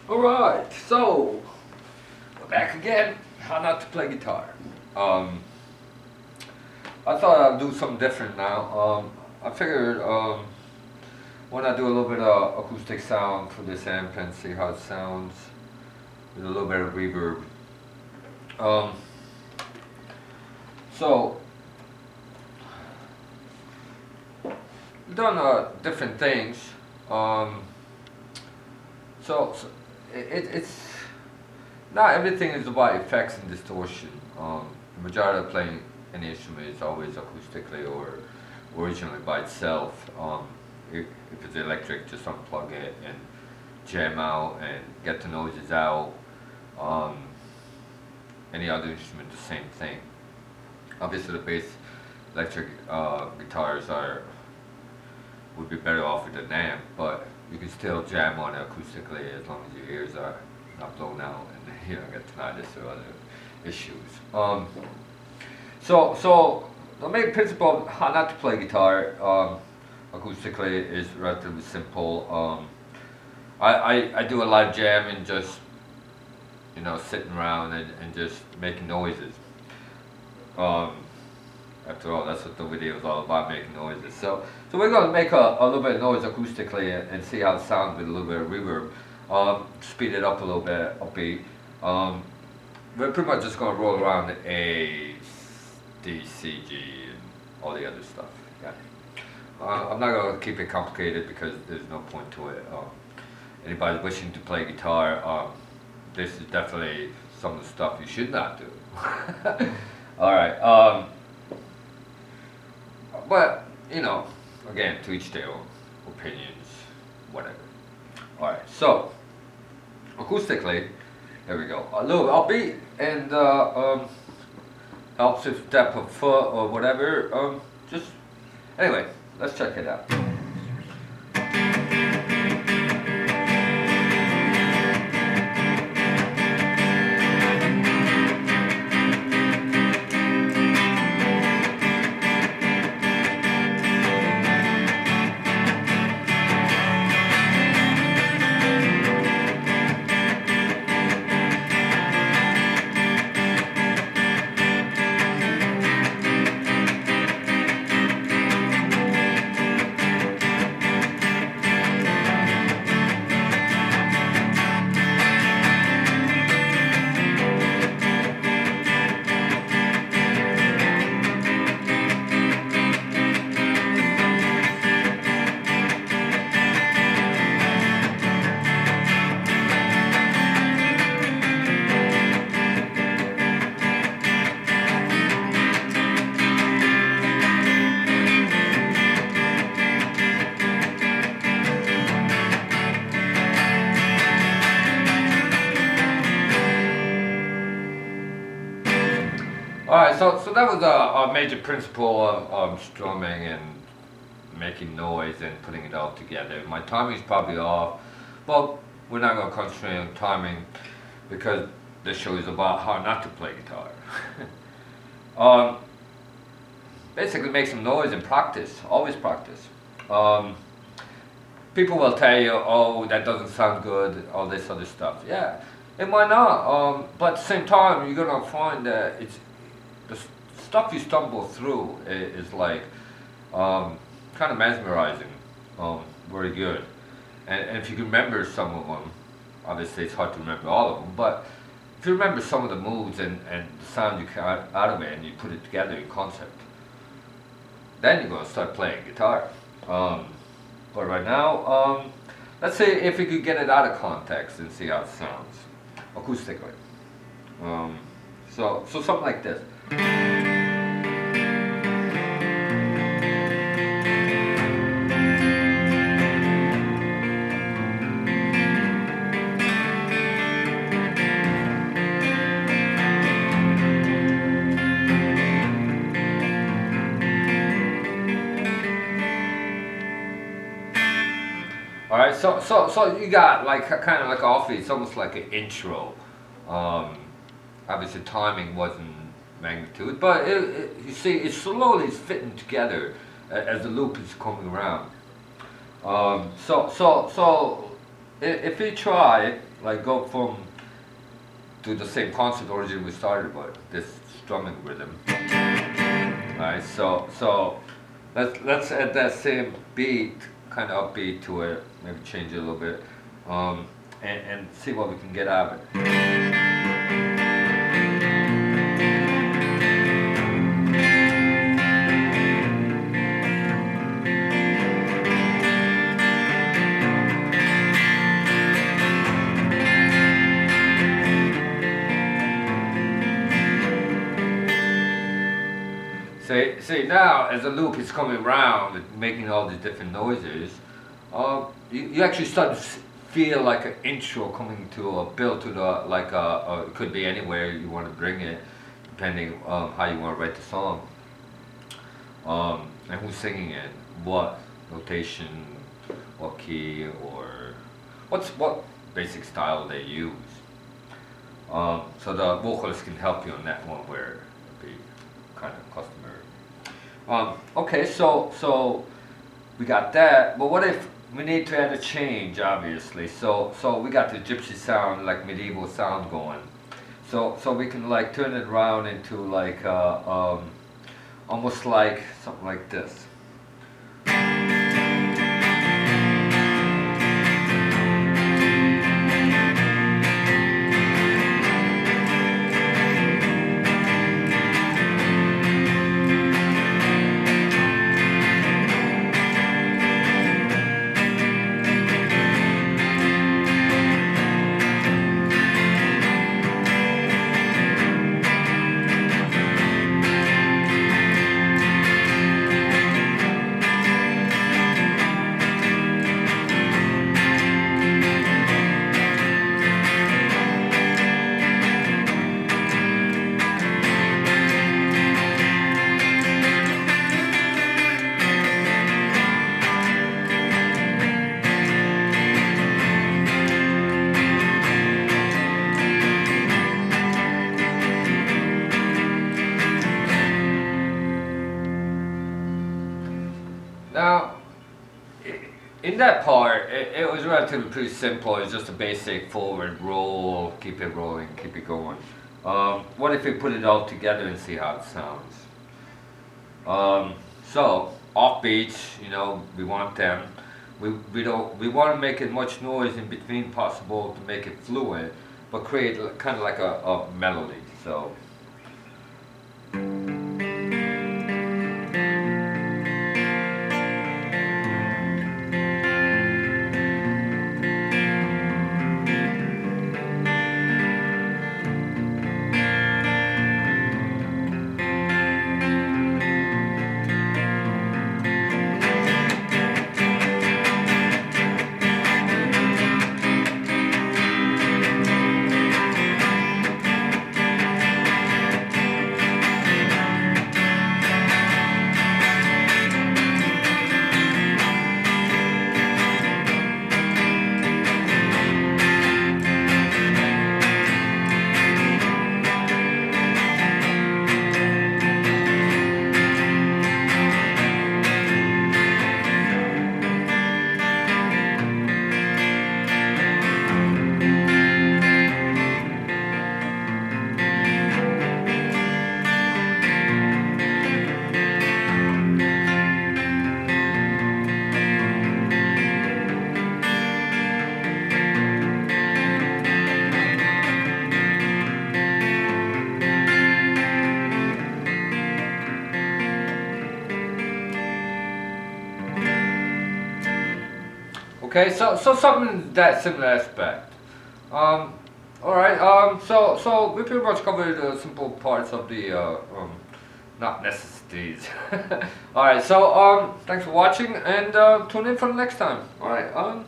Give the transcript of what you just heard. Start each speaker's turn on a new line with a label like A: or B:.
A: Alright, so we're back again. How not to play guitar. Um, I thought I'd do something different now. I figured why not do a little bit of acoustic sound for this amp and see how it sounds with a little bit of reverb. Um, so we've done different things. Um, so it's not everything is about effects and distortion. The majority of playing any instrument is always acoustically or originally by itself. If it's electric, just unplug it and jam out and get the noises out. Um, any other instrument, the same thing. Obviously, the bass electric guitars would be better off with an amp, but you can still jam on it acoustically as long as your ears are not blown out and you don't get tinnitus or other issues. So the main principle of how not to play guitar acoustically is relatively simple. I do a live jam and just sitting around and just making noises. After all, that's what the video is all about, making noises. So we're going to make a little bit of noise acoustically and see how it sounds with a little bit of reverb. Speed it up a little bit, upbeat. We're pretty much just going to roll around the A, D, C, G, and all the other stuff. Yeah. I'm not going to keep it complicated because there's no point to it. Anybody wishing to play guitar, this is definitely some of the stuff you should not do. Alright, but, again, to each their own opinions, whatever. Alright, so, acoustically, there we go. A little upbeat and helps with depth of foot or whatever. Anyway, let's check it out. Alright, so that was a major principle of strumming and making noise and putting it all together. My timing's probably off, but we're not going to concentrate on timing because this show is about how not to play guitar. Basically make some noise and practice, always practice. People will tell you, oh, that doesn't sound good, all this other stuff. Yeah, it might not, but at the same time, you're going to find that the stuff you stumble through is like kind of mesmerizing, very good. And if you can remember some of them, obviously it's hard to remember all of them, but if you remember some of the moves and the sound you got out of it and you put it together in concept, then you're going to start playing guitar. But right now, let's say if you could get it out of context and see how it sounds acoustically. So something like this. Alright, so you got like kind of like off, it's almost like an intro. Obviously timing wasn't magnitude, but you see it slowly is fitting together as the loop is coming around. So if we try, like go from to the same concept origin we started with, this strumming rhythm. Right, so let's add that same beat, kind of upbeat to it, maybe change it a little bit, and see what we can get out of it. See now as the loop is coming around, with making all these different noises, you actually start to feel like an intro coming to a build to the it could be anywhere you want to bring it, depending on how you want to write the song, and who's singing it, what notation, what key, or what basic style they use. So the vocalist can help you on that one where it be kind of customary. Okay, so we got that, but what if we need to add a change, obviously? So we got the gypsy sound, like medieval sound going. So we can like turn it around into like almost like something like this. Now, in that part, it was relatively pretty simple. It's just a basic forward roll, keep it rolling, keep it going. What if we put it all together and see how it sounds? So off beats, we want them. We want to make as much noise in between possible to make it fluid, but create kind of like a melody. So. Okay, so something that similar aspect. All right. So we pretty much covered the simple parts of the not necessities. All right. So thanks for watching, and tune in for the next time. All right.